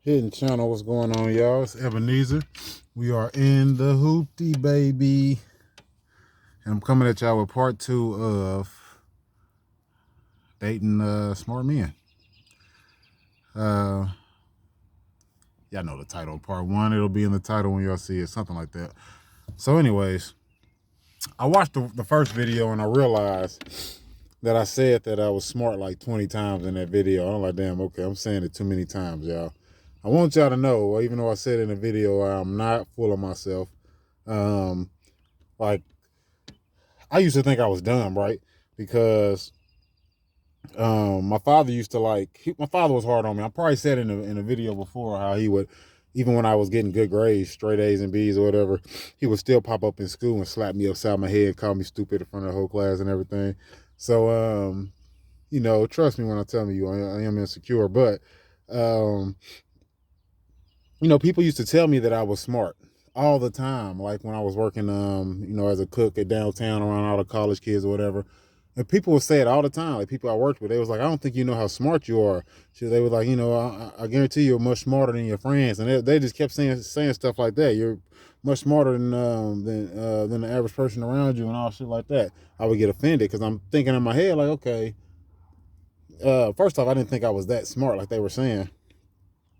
Hidden channel, what's going on, y'all? It's Ebenezer. We are in the hoopty, baby. And I'm coming at y'all with part 2 of dating smart men. Y'all know the title of part 1. It'll be in the title when y'all see it, something like that. So anyways, I watched the first video and I realized that I said that I was smart like 20 times in that video. I'm like, damn, okay, I'm saying it too many times, y'all. I want y'all to know, even though I said in the video, I'm not full of myself. Like, I used to think I was dumb, right? Because my father used to my father was hard on me. I probably said in a video before how he would, even when I was getting good grades, straight A's and B's or whatever, he would still pop up in school and slap me upside my head, call me stupid in front of the whole class and everything. So trust me when I tell you I am insecure. But um, people used to tell me that I was smart all the time. Like when I was working, as a cook at downtown around all the college kids or whatever. And people would say it all the time. Like people I worked with, they was like, I don't think you know how smart you are. So they were like, I guarantee you're much smarter than your friends. And they just kept saying stuff like that. You're much smarter than the average person around you and all shit like that. I would get offended because I'm thinking in my head like, okay, first off, I didn't think I was that smart like they were saying.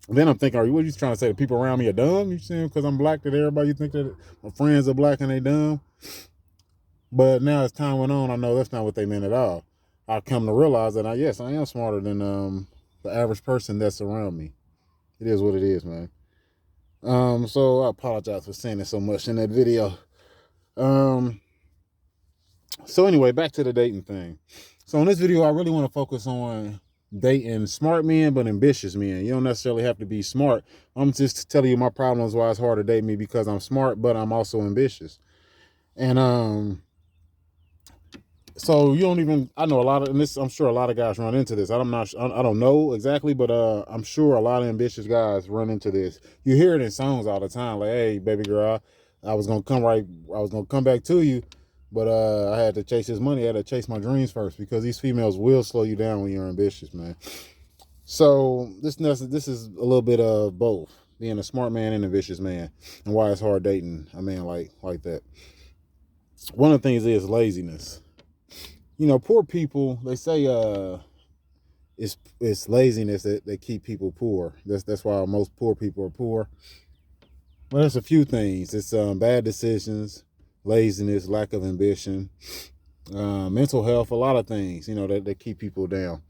Then I'm thinking, what are you trying to say? The people around me are dumb? You saying because I'm black that everybody you think that my friends are black and they dumb? But now as time went on, I know that's not what they meant at all. I come to realize that yes, I am smarter than the average person that's around me. It is what it is, man. So I apologize for saying it so much in that video. Um, so anyway, back to the dating thing. So in this video, I really want to focus on dating smart men, but ambitious men. You don't necessarily have to be smart. I'm just telling you my problems why it's hard to date me because I'm smart, but I'm also ambitious. And so you don't even, I know a lot of, and this, I'm sure a lot of guys run into this. I don't know exactly, but I'm sure a lot of ambitious guys run into this. You hear it in songs all the time, like, hey, baby girl, I was going to come back to you, but I had to chase his money. I had to chase my dreams first because these females will slow you down when you're ambitious, man. So this is a little bit of both, being a smart man and a vicious man, and why it's hard dating a man like that. One of the things is laziness. Poor people, they say it's laziness that keep people poor. That's why most poor people are poor. Well, there's a few things. It's bad decisions, laziness, lack of ambition, mental health, a lot of things, that keep people down.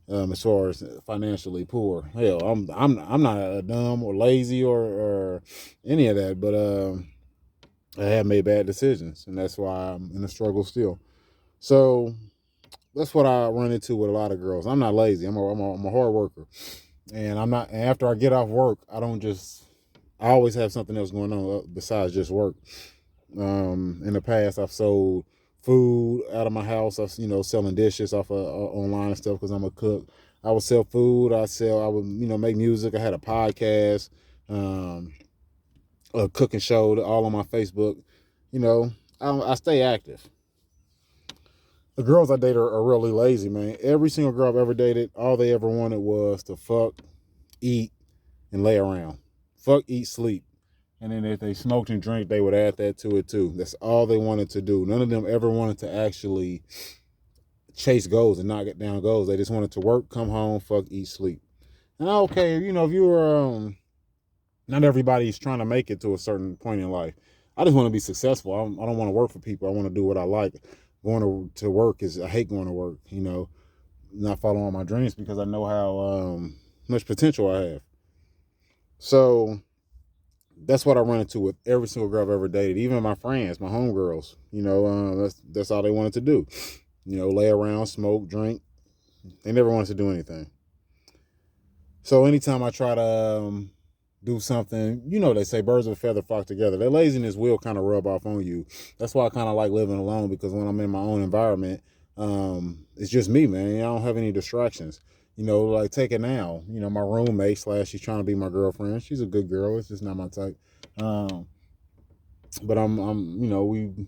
As far as financially poor, hell, I'm not dumb or lazy or any of that, but I have made bad decisions, and that's why I'm in a struggle still. So that's what I run into with a lot of girls. I'm not lazy. I'm a hard worker, and I'm not. And after I get off work, I don't just. I always have something else going on besides just work. In the past, I've sold food out of my house. I was, selling dishes off of online and stuff because I'm a cook. I would sell food. I would, make music. I had a podcast, a cooking show, all on my Facebook. I stay active. The girls I date are really lazy, man. Every single girl I've ever dated, all they ever wanted was to fuck, eat, and lay around. Fuck, eat, sleep. And then if they smoked and drank, they would add that to it too. That's all they wanted to do. None of them ever wanted to actually chase goals and knock it down goals. They just wanted to work, come home, fuck, eat, sleep. And okay, if you were, not everybody's trying to make it to a certain point in life. I just want to be successful. I don't want to work for people. I want to do what I like. Going to work I hate going to work, not following my dreams because I know how much potential I have. So that's what I run into with every single girl I've ever dated, even my friends, my homegirls. That's all they wanted to do. Lay around, smoke, drink. They never wanted to do anything. So anytime I try to do something, they say birds of a feather flock together. That laziness will kind of rub off on you. That's why I kind of like living alone because when I'm in my own environment, it's just me, man. I don't have any distractions. Like take it now. My roommate / she's trying to be my girlfriend. She's a good girl. It's just not my type. But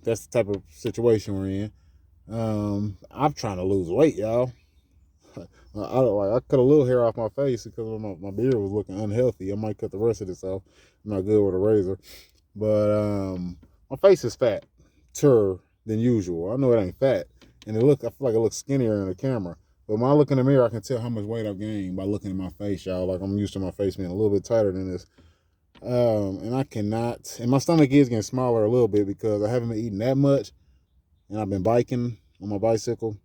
that's the type of situation we're in. I'm trying to lose weight, y'all. I cut a little hair off my face because my beard was looking unhealthy. I might cut the rest of this off. I'm not good with a razor, but my face is fatter than usual. I know it ain't fat, and I feel like it looks skinnier in the camera. But when I look in the mirror, I can tell how much weight I've gained by looking at my face, y'all. Like I'm used to my face being a little bit tighter than this. And I cannot, and my stomach is getting smaller a little bit because I haven't been eating that much, and I've been biking on my bicycle.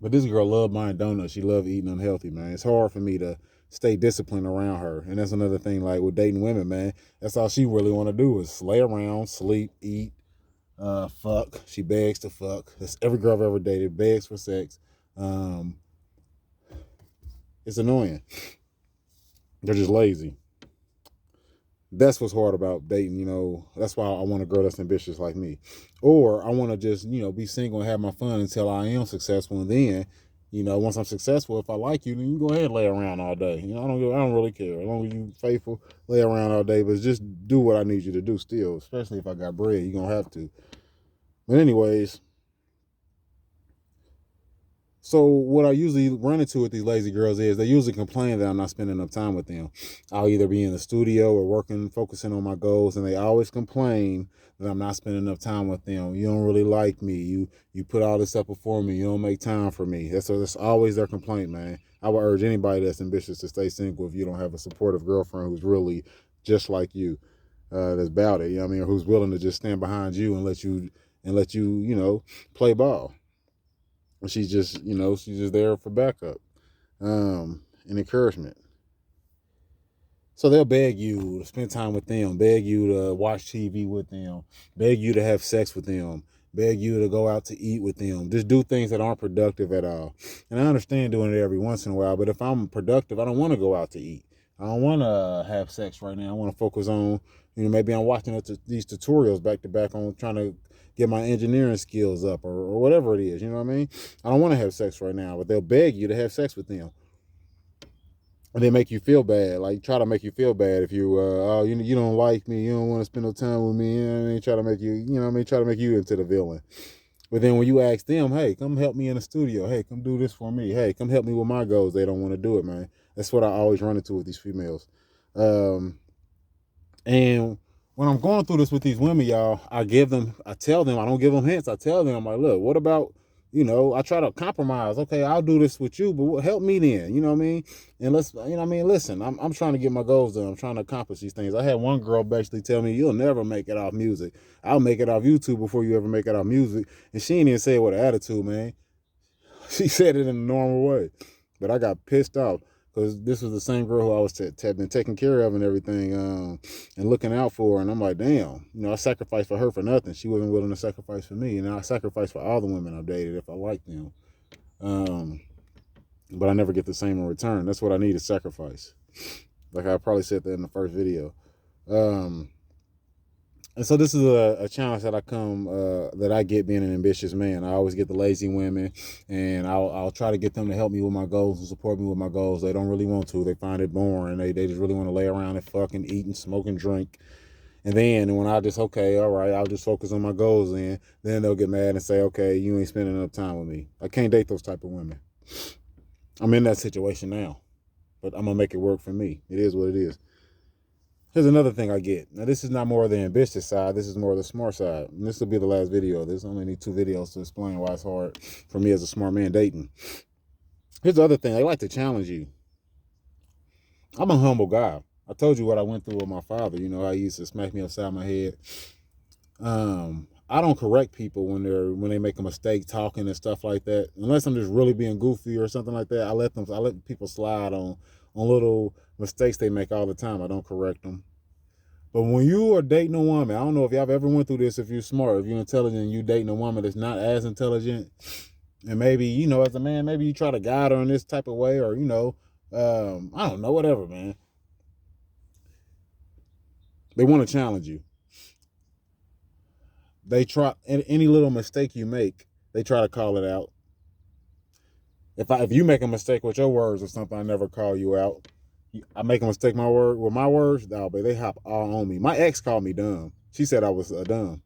But this girl loved buying donuts. She loved eating unhealthy, man. It's hard for me to stay disciplined around her. And that's another thing, like with dating women, man. That's all she really want to do is lay around, sleep, eat, fuck. She begs to fuck. That's every girl I've ever dated begs for sex. It's annoying. They're just lazy. That's what's hard about dating, That's why I want a girl that's ambitious like me. Or I want to just, be single and have my fun until I am successful. And then, once I'm successful, if I like you, then you go ahead and lay around all day. I don't really care. As long as you faithful, lay around all day. But just do what I need you to do still, especially if I got bread. You're going to have to. But anyways, so what I usually run into with these lazy girls is they usually complain that I'm not spending enough time with them. I'll either be in the studio or working, focusing on my goals, and they always complain that I'm not spending enough time with them. You don't really like me. You put all this up before me. You don't make time for me. That's always their complaint, man. I would urge anybody that's ambitious to stay single if you don't have a supportive girlfriend who's really just like you, that's about it. Or who's willing to just stand behind you and let you play ball. She's just there for backup, and encouragement. So they'll beg you to spend time with them, beg you to watch TV with them, beg you to have sex with them, beg you to go out to eat with them. Just do things that aren't productive at all. And I understand doing it every once in a while, but if I'm productive, I don't want to go out to eat. I don't want to have sex right now. I want to focus on, maybe I'm watching these tutorials back to back on trying to get my engineering skills up or whatever it is. You know what I mean? I don't want to have sex right now, but they'll beg you to have sex with them. And they make you feel bad, like try to make you feel bad if you don't like me, you don't want to spend no time with me, try to make you, try to make you into the villain. But then when you ask them, hey, come help me in the studio, hey, come do this for me, hey, come help me with my goals, they don't want to do it, man. That's what I always run into with these females. And when I'm going through this with these women, y'all, I tell them, I don't give them hints. I tell them, I'm like, look, what about, I try to compromise. Okay, I'll do this with you, but help me then, you know what I mean? And listen, I'm trying to get my goals done. I'm trying to accomplish these things. I had one girl basically tell me, you'll never make it off music. I'll make it off YouTube before you ever make it off music. And she didn't even say it with an attitude, man. She said it in a normal way. But I got pissed off because this was the same girl who I was had been taking care of and everything, and looking out for. And I'm like, damn, I sacrificed for her for nothing. She wasn't willing to sacrifice for me. And I sacrificed for all the women I've dated if I liked them. But I never get the same in return. That's what I need is sacrifice. Like I probably said that in the first video. And so this is a challenge that I get being an ambitious man. I always get the lazy women, and I'll try to get them to help me with my goals and support me with my goals. They don't really want to. They find it boring. They just really want to lay around and fuck and eat and smoke and drink. And then when I just, okay, all right, I'll just focus on my goals then they'll get mad and say, okay, you ain't spending enough time with me. I can't date those type of women. I'm in that situation now, but I'm going to make it work for me. It is what it is. Here's another thing I get. Now, this is not more of the ambitious side. This is more of the smart side. And this will be the last video. There's only need 2 videos to explain why it's hard for me as a smart man dating. Here's the other thing. They like to challenge you. I'm a humble guy. I told you what I went through with my father. How he used to smack me upside my head. I don't correct people when they make a mistake talking and stuff like that. Unless I'm just really being goofy or something like that. I let people slide on little mistakes they make all the time. I don't correct them. But when you are dating a woman, I don't know if y'all ever went through this, if you're smart, if you're intelligent, and you dating a woman that's not as intelligent, and maybe, as a man, maybe you try to guide her in this type of way, or, I don't know, whatever, man. They want to challenge you. They try, any little mistake you make, they try to call it out. If you make a mistake with your words or something, I never call you out. I make a mistake with my words, but they hop all on me. My ex called me dumb. She said I was dumb.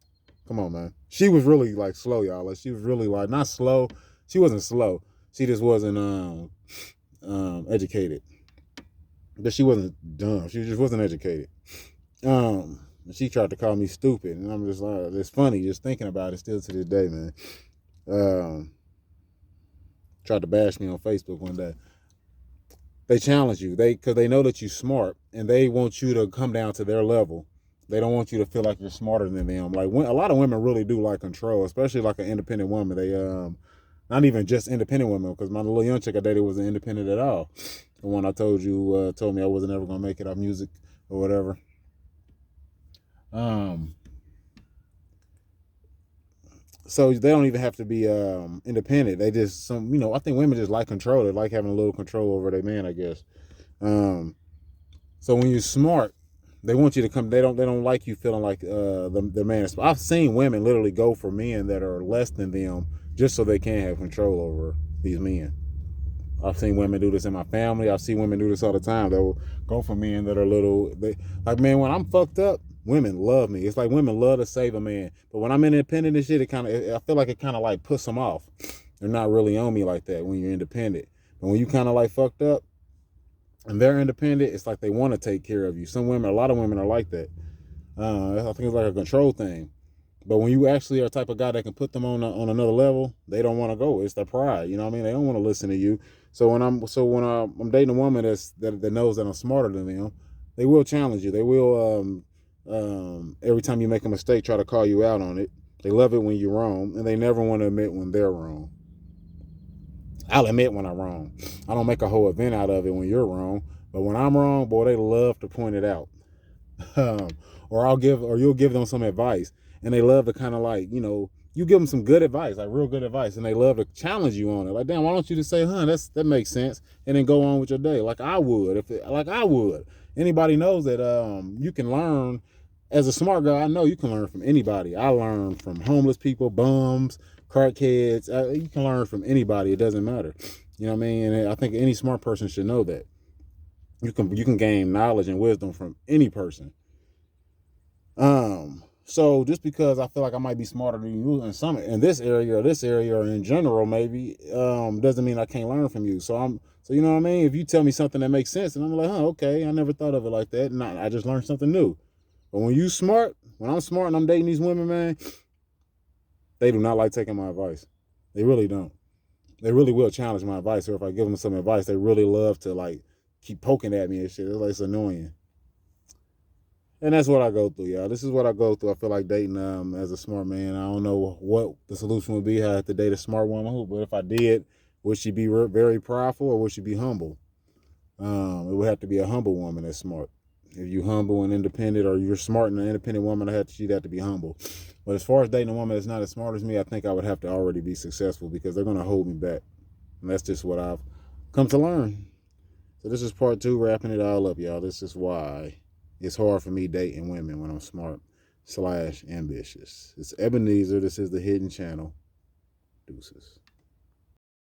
Come on, man. She was really like slow, y'all. Like she was really like not slow. She wasn't slow. She just wasn't educated, but she wasn't dumb. She just wasn't educated. And she tried to call me stupid, and I'm just like, it's funny just thinking about it still to this day, man. Tried to bash me on Facebook one day. They challenge you, because they know that you're smart, and they want you to come down to their level. They don't want you to feel like you're smarter than them. Like a lot of women really do like control, especially like an independent woman. They not even just independent women, because my little young chick I dated wasn't independent at all. The one I told you told me I wasn't ever gonna make it off music or whatever. So they don't even have to be independent. They just I think women just like control. They like having a little control over their man, I guess. So when you're smart, they want you to come. They don't like you feeling like the man. I've seen women literally go for men that are less than them just so they can have control over these men. I've seen women do this in my family. I've seen women do this all the time. They'll go for men that are like, man, when I'm fucked up, women love me. It's like women love to save a man. But when I'm independent and shit, I feel like it kind of like puts them off. They're not really on me like that when you're independent. But when you kind of like fucked up and they're independent, it's like they want to take care of you. A lot of women are like that. I think it's like a control thing. But when you actually are the type of guy that can put them on another level, they don't want to go. It's their pride. You know what I mean? They don't want to listen to you. So when I'm dating a woman that knows that I'm smarter than them, they will challenge you. They will every time you make a mistake, try to call you out on it. They love it when you're wrong, and they never want to admit when they're wrong. I'll admit when I'm wrong. I don't make a whole event out of it when you're wrong, but when I'm wrong, boy, they love to point it out. Or you'll give them some advice, and they love to kind of like, you give them some good advice, like real good advice, and they love to challenge you on it. Like, damn, why don't you just say, that makes sense, and then go on with your day, like I would, Anybody knows that you can learn. As a smart guy, I know you can learn from anybody. I learn from homeless people, bums, crackheads. You can learn from anybody. It doesn't matter. You know what I mean? And I think any smart person should know that. You can gain knowledge and wisdom from any person. So just because I feel like I might be smarter than you in this area or in general, maybe, doesn't mean I can't learn from you. So you know what I mean? If you tell me something that makes sense, and I'm like, okay, I never thought of it like that, and I just learned something new. But when I'm smart and I'm dating these women, man, they do not like taking my advice. They really don't. They really will challenge my advice, or if I give them some advice, they really love to like keep poking at me and shit. It's annoying. And that's what I go through, y'all. This is what I go through. I feel like dating as a smart man. I don't know what the solution would be. I have to date a smart woman, but if I did, would she be very prideful or would she be humble? It would have to be a humble woman that's smart. If you humble and independent, or you're smart and an independent woman, she'd have to be humble. But as far as dating a woman that's not as smart as me, I think I would have to already be successful, because they're going to hold me back. And that's just what I've come to learn. So this is part 2, wrapping it all up, y'all. This is why it's hard for me dating women when I'm smart / ambitious. It's Ebenezer. This is the Hidden Channel. Deuces.